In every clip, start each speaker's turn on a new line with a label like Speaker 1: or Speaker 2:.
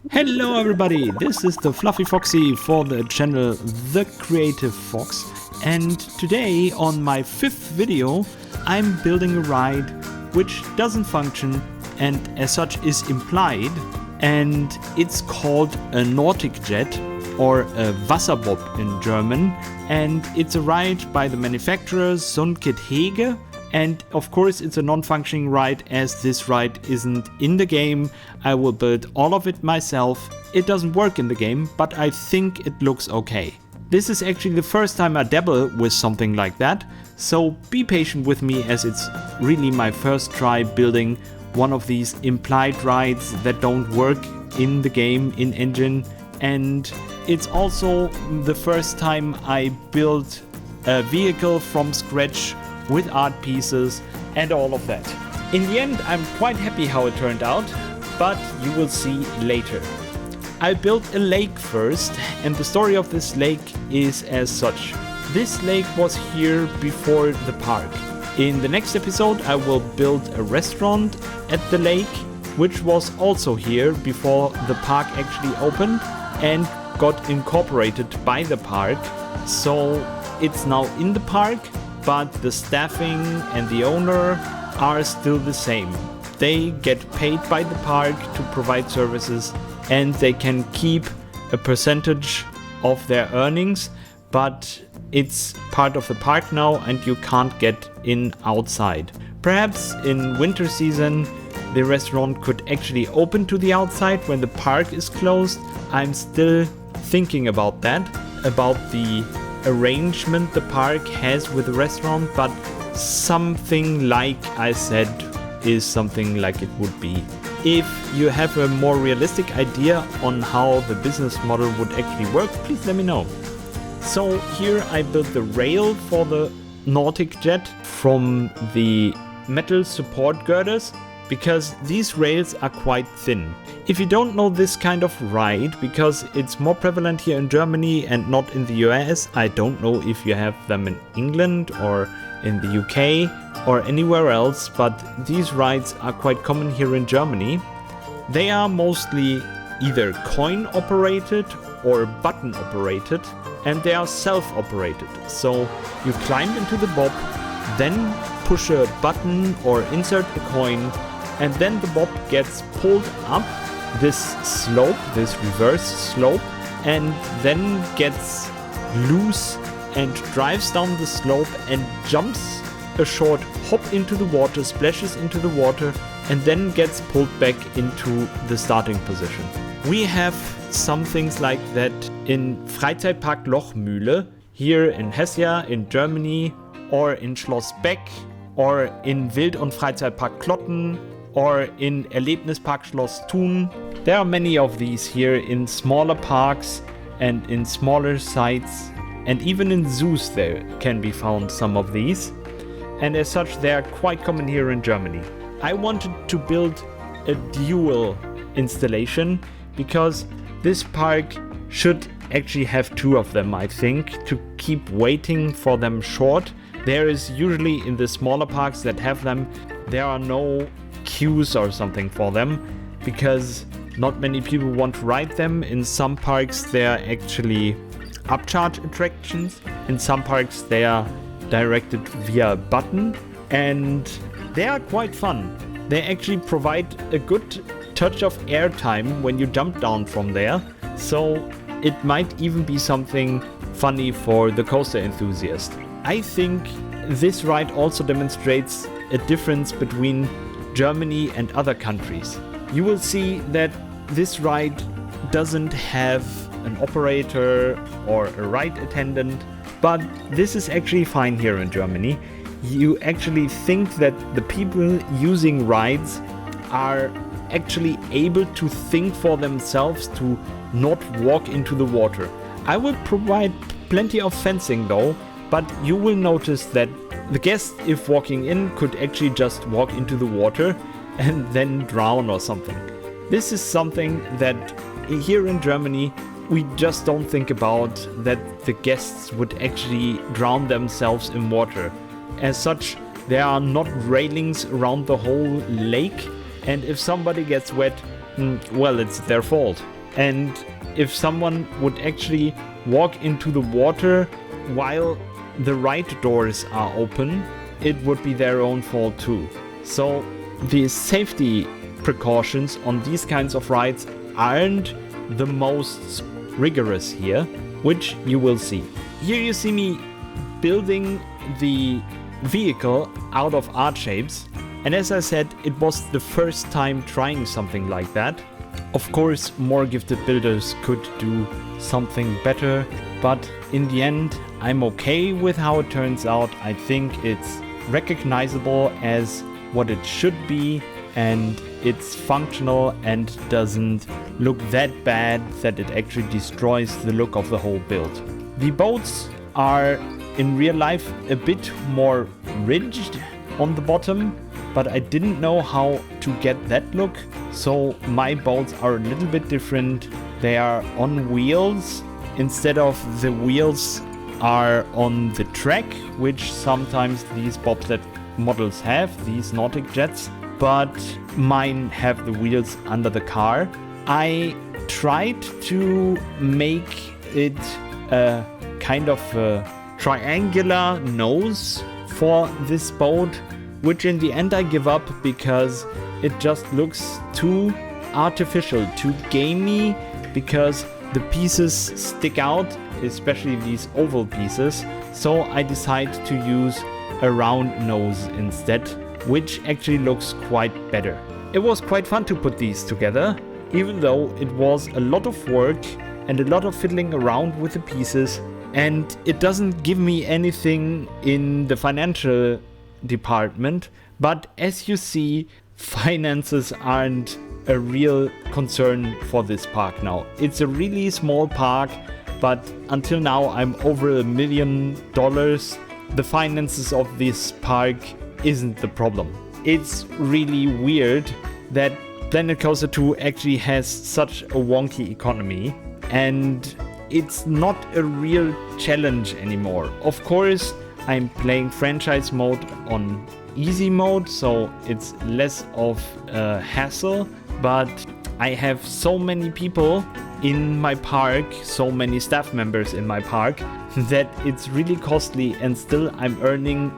Speaker 1: Hello everybody, this is the Fluffy Foxy for the channel The Creative Fox, and today on my 5th video I'm building a ride which doesn't function and as such is implied, and it's called a Nautic Jet or a Wasserbob in German, and it's a ride by the manufacturer Sunkid Heege. And of course it's a non-functioning ride, as this ride isn't in the game. I will build all of it myself. It doesn't work in the game, but I think it looks okay. This is actually the first time I dabble with something like that, so be patient with me, as it's really my first try building one of these implied rides that don't work in the game, in engine. And it's also the first time I built a vehicle from scratch with art pieces and all of that. In the end, I'm quite happy how it turned out, but you will see later. I built a lake first, and the story of this lake is as such. This lake was here before the park. In the next episode, I will build a restaurant at the lake, which was also here before the park actually opened and got incorporated by the park. So it's now in the park, but the staffing and the owner are still the same. They get paid by the park to provide services, and they can keep a percentage of their earnings, but it's part of the park now and you can't get in outside. Perhaps in winter season the restaurant could actually open to the outside when the park is closed. I'm still thinking about that, about the arrangement the park has with the restaurant, but something like I said is something like it would be. If you have a more realistic idea on how the business model would actually work, please let me know. So here I built the rail for the Nautic Jet from the metal support girders, because these rails are quite thin. If you don't know this kind of ride, because it's more prevalent here in Germany and not in the US, I don't know if you have them in England or in the UK or anywhere else, but these rides are quite common here in Germany. They are mostly either coin operated or button operated, and they are self-operated. So you climb into the bob, then push a button or insert a coin, and then the bob gets pulled up this slope, this reverse slope, and then gets loose and drives down the slope and jumps a short hop into the water, splashes into the water, and then gets pulled back into the starting position. We have some things like that in Freizeitpark Lochmühle, here in Hesse, in Germany, or in Schloss Beck, or in Wild- und Freizeitpark Klotten, or in Erlebnispark Schloss Thun. There are many of these here in smaller parks and in smaller sites, and even in zoos there can be found some of these, and as such they are quite common here in Germany. I wanted to build a dual installation because this park should actually have 2 of them, I think, to keep waiting for them short. There is usually in the smaller parks that have them, there are no queues or something for them, because not many people want to ride them. In some parks they are actually upcharge attractions, in some parks they are directed via button, and they are quite fun. They actually provide a good touch of airtime when you jump down from there, so it might even be something funny for the coaster enthusiast. I think this ride also demonstrates a difference between Germany and other countries. You will see that this ride doesn't have an operator or a ride attendant, but this is actually fine here in Germany. You actually think that the people using rides are actually able to think for themselves, to not walk into the water. I will provide plenty of fencing though, but you will notice that the guest, if walking in, could actually just walk into the water and then drown or something. This is something that here in Germany we just don't think about, that the guests would actually drown themselves in water. As such, there are not railings around the whole lake, and if somebody gets wet, well, it's their fault. And if someone would actually walk into the water while the ride doors are open, it would be their own fault too. So the safety precautions on these kinds of rides aren't the most rigorous here, which you will see. Here you see me building the vehicle out of art shapes, and as I said, it was the first time trying something like that. Of course, more gifted builders could do something better, but in the end, I'm okay with how it turns out. I think it's recognizable as what it should be, and it's functional and doesn't look that bad that it actually destroys the look of the whole build. The boats are in real life a bit more ridged on the bottom, but I didn't know how to get that look, so my boats are a little bit different. They are on wheels instead of the wheels are on the track, which sometimes these bobsled models have, these Nautic Jets, but mine have the wheels under the car. I tried to make it a kind of a triangular nose for this boat, which in the end I give up because it just looks too artificial, too gamey, because the pieces stick out, especially these oval pieces. So I decide to use a round nose instead, which actually looks quite better. It was quite fun to put these together, even though it was a lot of work and a lot of fiddling around with the pieces, and it doesn't give me anything in the financial department. But as you see, finances aren't a real concern for this park now. It's a really small park, but until now I'm over $1 million. The finances of this park isn't the problem. It's really weird that Planet Coaster 2 actually has such a wonky economy, and it's not a real challenge anymore. Of course, I'm playing franchise mode on easy mode, so it's less of a hassle, but I have so many people in my park, so many staff members in my park, that it's really costly, and still I'm earning.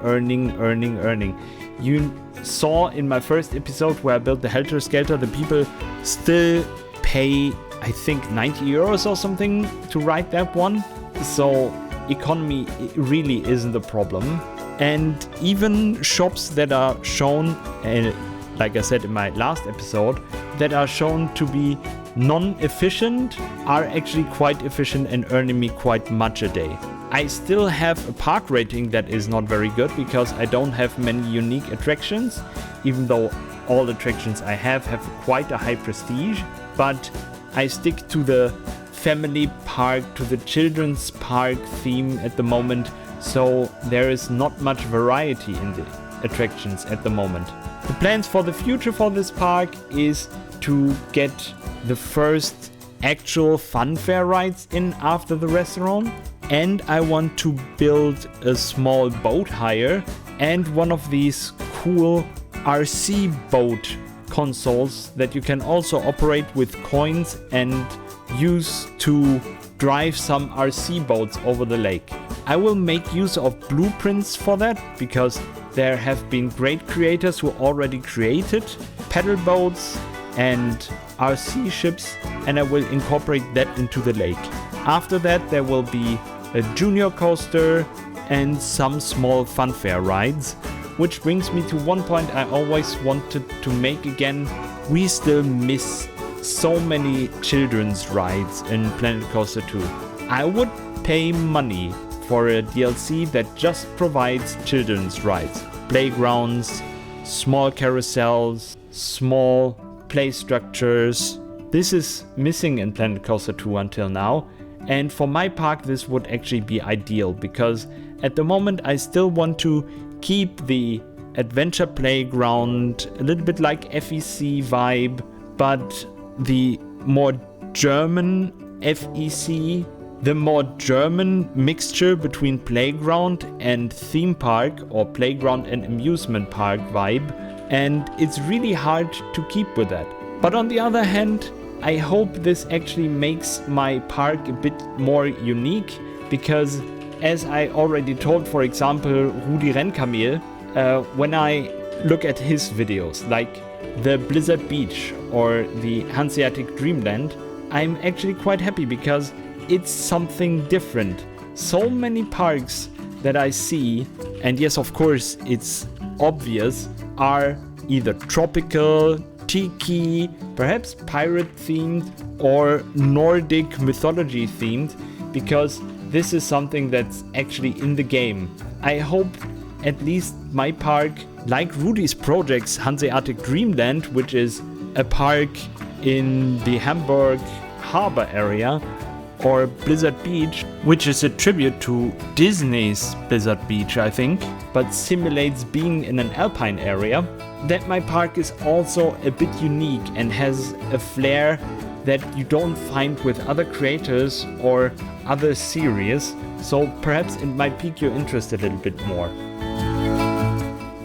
Speaker 1: You saw in my first episode where I built the Helter Skelter, the people still pay, I think, 90 euros or something to ride that one. So economy really isn't a problem. And even shops that are shown, like I said in my last episode, that are shown to be non-efficient are actually quite efficient and earning me quite much a day. I still have a park rating that is not very good because I don't have many unique attractions, even though all attractions I have quite a high prestige, but I stick to the family park, to the children's park theme at the moment, so there is not much variety in the attractions at the moment. The plans for the future for this park is to get the first actual funfair rides in after the restaurant, and I want to build a small boat hire and one of these cool RC boat consoles that you can also operate with coins and use to drive some RC boats over the lake. I will make use of blueprints for that because there have been great creators who already created paddle boats and RC ships, and I will incorporate that into the lake. After that, there will be a junior coaster and some small funfair rides, which brings me to one point I always wanted to make again. We still miss so many children's rides in Planet Coaster 2. I would pay money for a DLC that just provides children's rides. Playgrounds, small carousels, small play structures. This is missing in Planet Coaster 2 until now. And for my park, this would actually be ideal because at the moment I still want to keep the adventure playground, a little bit like FEC vibe, but the more German FEC, the more German mixture between playground and theme park or playground and amusement park vibe. And it's really hard to keep with that. But on the other hand, I hope this actually makes my park a bit more unique, because as I already told, for example, Rudi Rennkamel, when I look at his videos, like the Blizzard Beach or the Hanseatic Dreamland, I'm actually quite happy because it's something different. So many parks that I see, and yes, of course, it's obvious, are either tropical, tiki, perhaps pirate themed, or Nordic mythology themed, because this is something that's actually in the game. I hope at least my park, like Rudy's projects Hanseatic Dreamland, which is a park in the Hamburg harbor area, or Blizzard Beach, which is a tribute to Disney's Blizzard Beach, I think, but simulates being in an alpine area, that my park is also a bit unique and has a flair that you don't find with other creators or other series, so perhaps it might pique your interest a little bit more.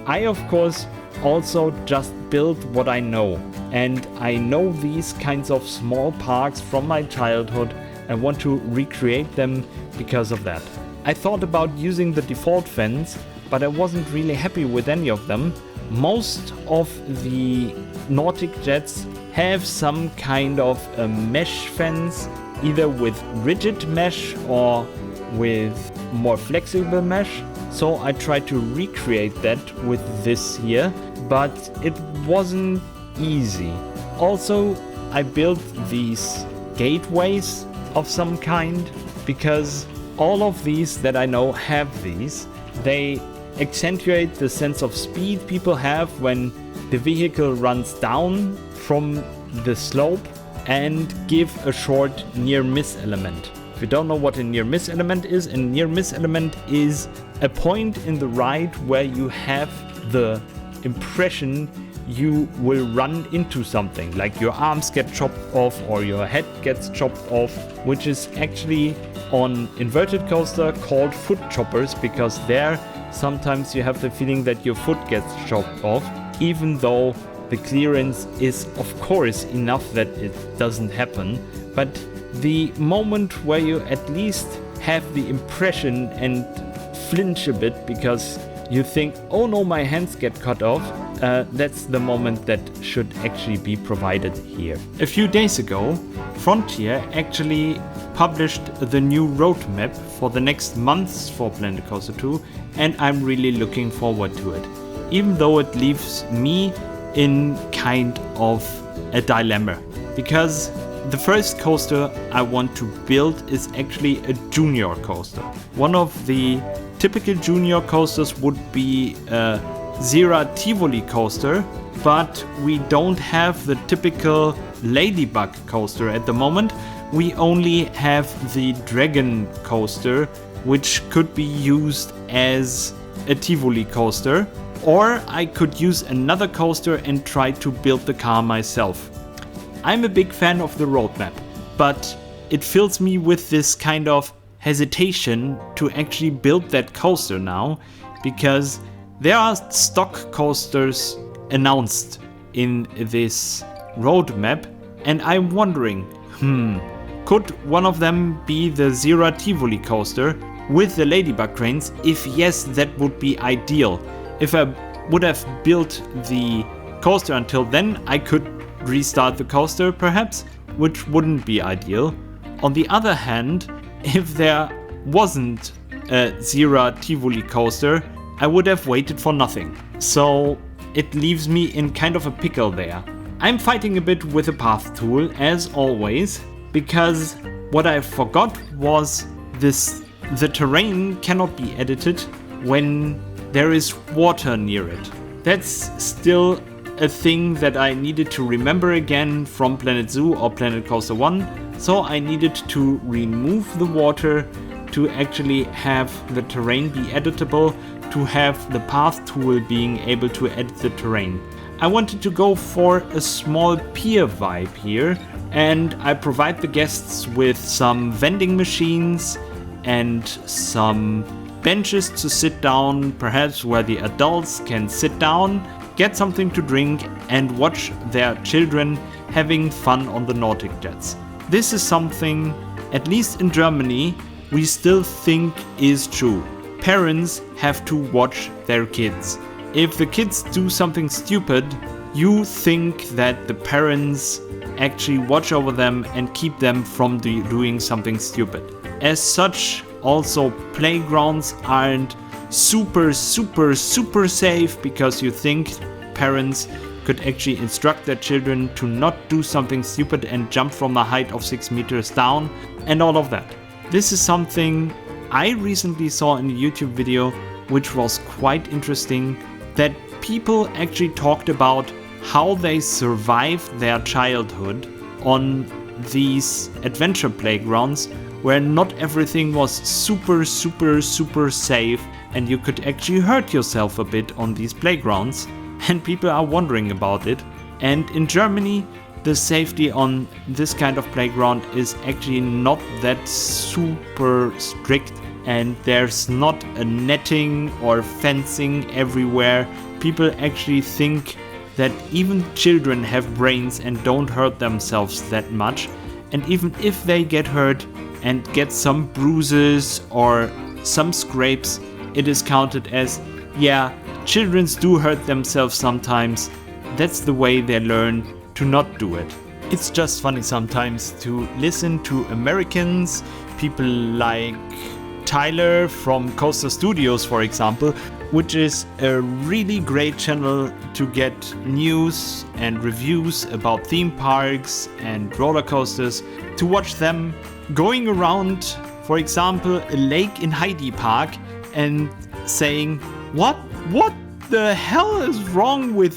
Speaker 1: I, of course, also just build what I know, and I know these kinds of small parks from my childhood and want to recreate them because of that. I thought about using the default fence, but I wasn't really happy with any of them. Most of the Nautic Jets have some kind of a mesh fence, either with rigid mesh or with more flexible mesh. So I tried to recreate that with this here, but it wasn't easy. Also, I built these gateways of some kind, because all of these that I know have these. They accentuate the sense of speed people have when the vehicle runs down from the slope and give a short near-miss element. If you don't know what a near-miss element is, a near-miss element is a point in the ride where you have the impression you will run into something, like your arms get chopped off or your head gets chopped off, which is actually on inverted coaster called foot choppers, because there sometimes you have the feeling that your foot gets chopped off, even though the clearance is of course enough that it doesn't happen. But the moment where you at least have the impression and flinch a bit because you think, oh no, my hands get cut off, that's the moment that should actually be provided here. A few days ago, Frontier actually published the new roadmap for the next months for Planet Coaster 2, and I'm really looking forward to it. Even though it leaves me in kind of a dilemma, because the first coaster I want to build is actually a junior coaster. One of the typical junior coasters would be a Zera Tivoli coaster, but we don't have the typical Ladybug coaster at the moment. We only have the Dragon coaster, which could be used as a Tivoli coaster, or I could use another coaster and try to build the car myself. I'm a big fan of the roadmap, but it fills me with this kind of hesitation to actually build that coaster now, because there are stock coasters announced in this roadmap, and I'm wondering, could one of them be the Zera Tivoli coaster with the Ladybug cranes? If yes, that would be ideal. If I would have built the coaster until then, I could restart the coaster perhaps, which wouldn't be ideal. On the other hand, if there wasn't a Zera Tivoli coaster, I would have waited for nothing. So it leaves me in kind of a pickle there. I'm fighting a bit with the path tool as always, because what I forgot was the terrain cannot be edited when there is water near it. That's still a thing that I needed to remember again from Planet Zoo or Planet Coaster 1, so I needed to remove the water to actually have the terrain be editable, to have the path tool being able to edit the terrain. I wanted to go for a small pier vibe here, and I provide the guests with some vending machines and some benches to sit down, perhaps where the adults can sit down, get something to drink and watch their children having fun on the Nautic Jets. This is something, at least in Germany, we still think is true. Parents have to watch their kids. If the kids do something stupid, you think that the parents actually watch over them and keep them from doing something stupid. As such, also playgrounds aren't super safe, because you think parents could actually instruct their children to not do something stupid and jump from a height of 6 meters down and all of that. This is something I recently saw in a YouTube video, which was quite interesting, that people actually talked about how they survived their childhood on these adventure playgrounds where not everything was super safe and you could actually hurt yourself a bit on these playgrounds, and people are wondering about it. And in Germany, the safety on this kind of playground is actually not that super strict, and there's not a netting or fencing everywhere. People actually think that even children have brains and don't hurt themselves that much, and even if they get hurt and get some bruises or some scrapes, it is counted as, yeah, children do hurt themselves sometimes. That's the way they learn to not do it. It's just funny sometimes to listen to Americans, people like Tyler from Coaster Studios, for example, which is a really great channel to get news and reviews about theme parks and roller coasters, to watch them going around, for example, a lake in Heide Park and saying, what the hell is wrong with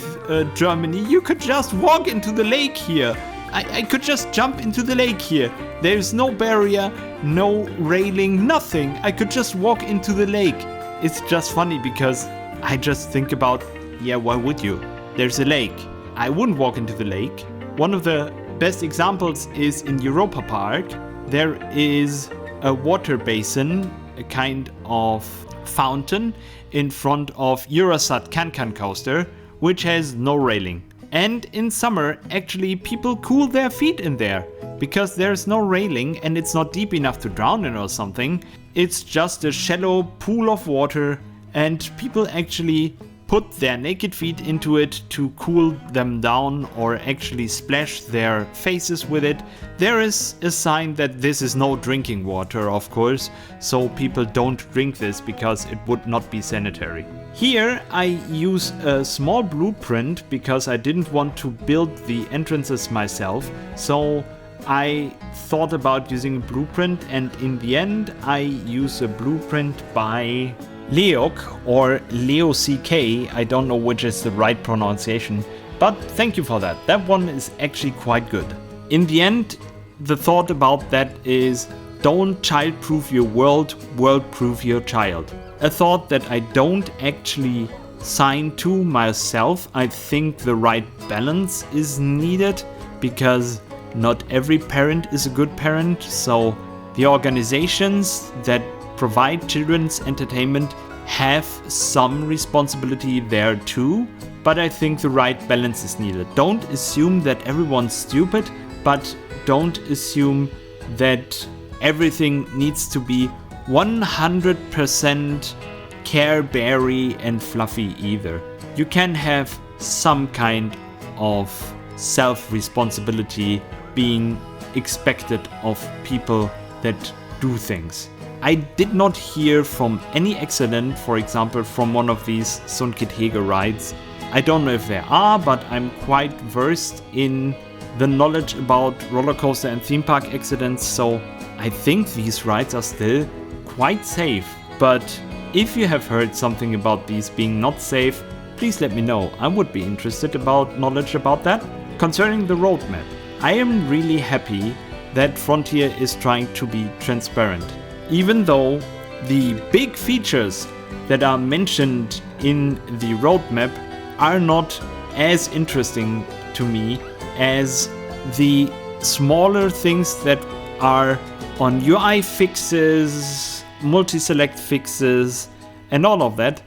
Speaker 1: Germany? You could just walk into the lake here. I could just jump into the lake here. There's no barrier, no railing, nothing. I could just walk into the lake. It's just funny because I just think about, yeah, why would you? There's a lake. I wouldn't walk into the lake. One of the best examples is in Europa Park. There is a water basin, a kind of fountain in front of Eurosat Can coaster, which has no railing. And in summer, actually, people cool their feet in there because there's no railing and it's not deep enough to drown in or something. It's just a shallow pool of water, and people actually put their naked feet into it to cool them down or actually splash their faces with it. There is a sign that this is no drinking water, of course, so people don't drink this because it would not be sanitary. Here I use a small blueprint because I didn't want to build the entrances myself, so I thought about using a blueprint, and in the end I use a blueprint by Leok or Leock. I don't know which is the right pronunciation, but thank you for that. That one is actually quite good. In the end, the thought about that is, don't child-proof your world, world-proof your child. A thought that I don't actually sign to myself. I think the right balance is needed because not every parent is a good parent, so the organizations that provide children's entertainment have some responsibility there too, but I think the right balance is needed. Don't assume that everyone's stupid, but don't assume that everything needs to be 100% Care Berry and fluffy either. You can have some kind of self-responsibility being expected of people that do things. I did not hear from any accident, for example, from one of these Sunkid Heege rides. I don't know if there are, but I'm quite versed in the knowledge about roller coaster and theme park accidents, so I think these rides are still quite safe. But if you have heard something about these being not safe, please let me know. I would be interested about knowledge about that. Concerning the roadmap, I am really happy that Frontier is trying to be transparent. Even though the big features that are mentioned in the roadmap are not as interesting to me as the smaller things that are on UI fixes, multi-select fixes, and all of that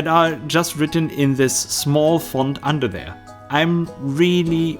Speaker 1: are just written in this small font under there. I'm really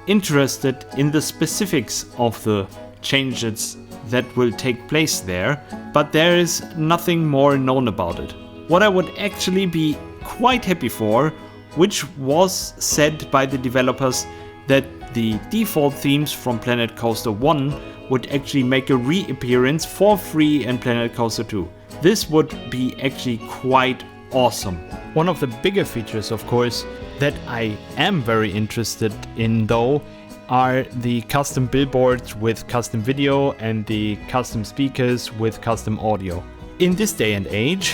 Speaker 1: interested in the specifics of the changes that will take place there, but there is nothing more known about it. What I would actually be quite happy for, which was said by the developers, that the default themes from Planet Coaster 1 would actually make a reappearance for free in Planet Coaster 2. This would be actually quite awesome. One of the bigger features, of course, that I am very interested in though, are the custom billboards with custom video and the custom speakers with custom audio. In this day and age,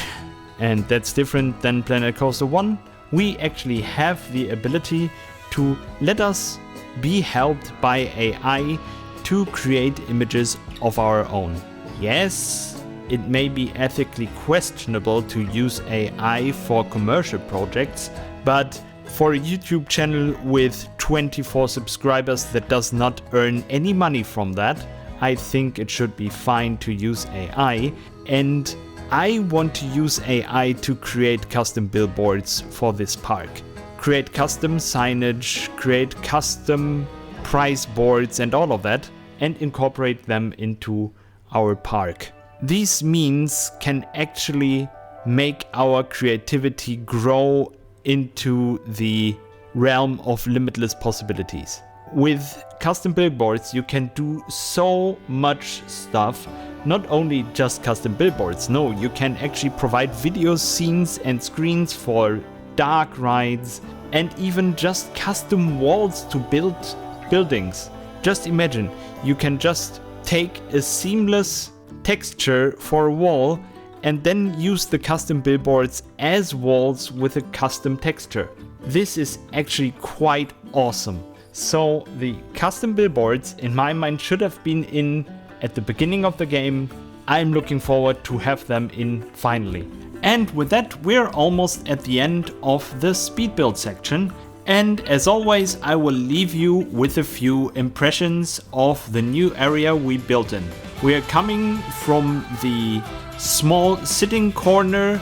Speaker 1: and that's different than Planet Coaster 1, we actually have the ability to let us be helped by AI to create images of our own. Yes, it may be ethically questionable to use AI for commercial projects, but for a YouTube channel with 24 subscribers that does not earn any money from that, I think it should be fine to use AI, and I want to use AI to create custom billboards for this park. Create custom signage, create custom price boards and all of that, and incorporate them into our park. These means can actually make our creativity grow into the realm of limitless possibilities. With custom billboards, you can do so much stuff. Not only just custom billboards, no, you can actually provide video scenes and screens for dark rides, and even just custom walls to build buildings. Just imagine, you can just take a seamless texture for a wall and then use the custom billboards as walls with a custom texture. This is actually quite awesome. So the custom billboards in my mind should have been in at the beginning of the game. I'm looking forward to have them in finally. And with that, we're almost at the end of the speed build section. And as always, I will leave you with a few impressions of the new area we built in. We are coming from the small sitting corner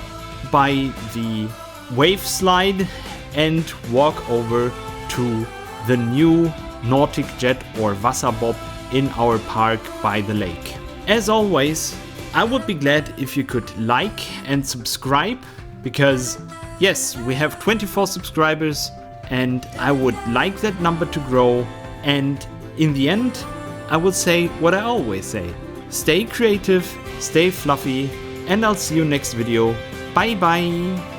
Speaker 1: by the wave slide and walk over to the new Nautic Jet or Wasserbob in our park by the lake. As always, I would be glad if you could like and subscribe, because yes, we have 24 subscribers and I would like that number to grow. And in the end, I would say what I always say: stay creative, stay fluffy, and I'll see you next video. Bye bye!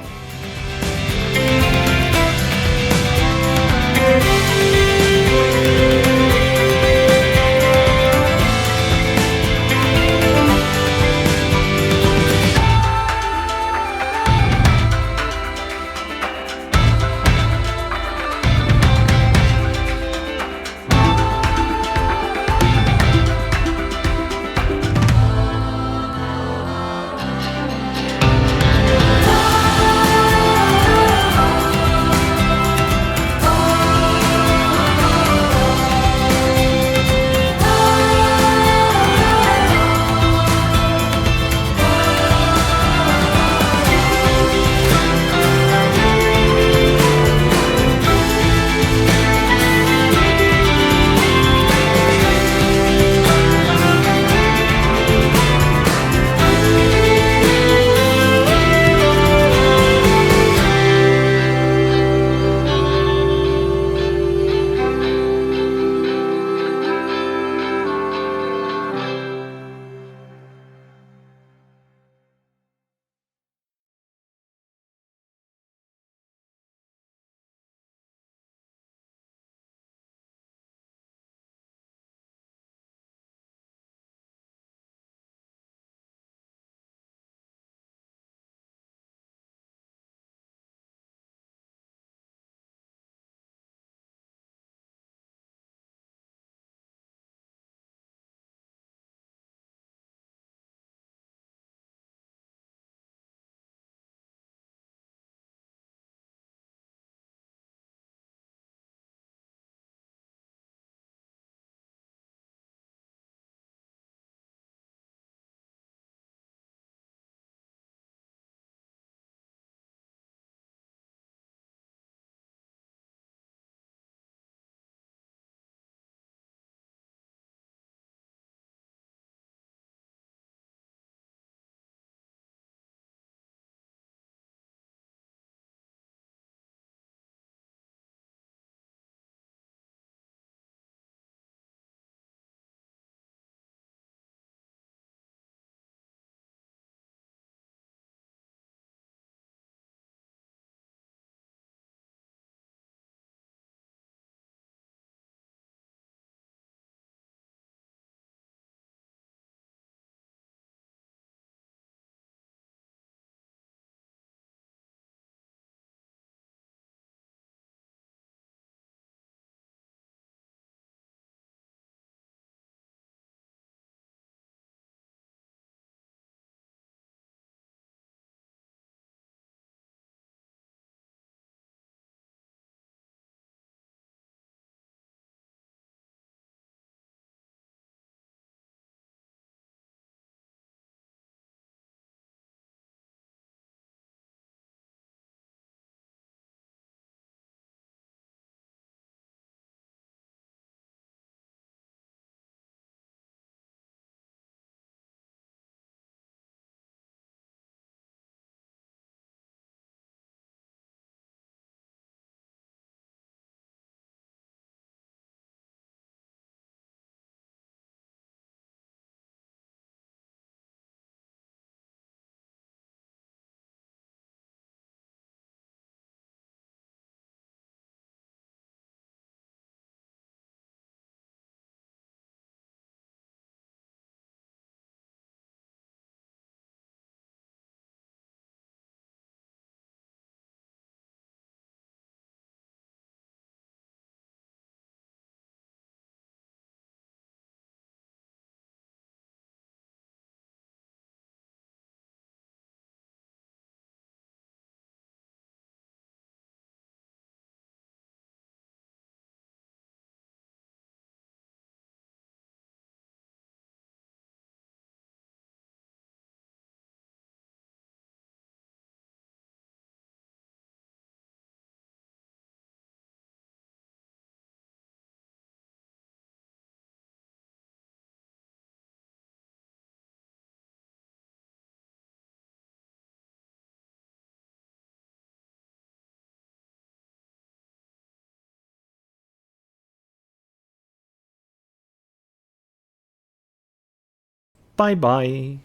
Speaker 1: Bye bye.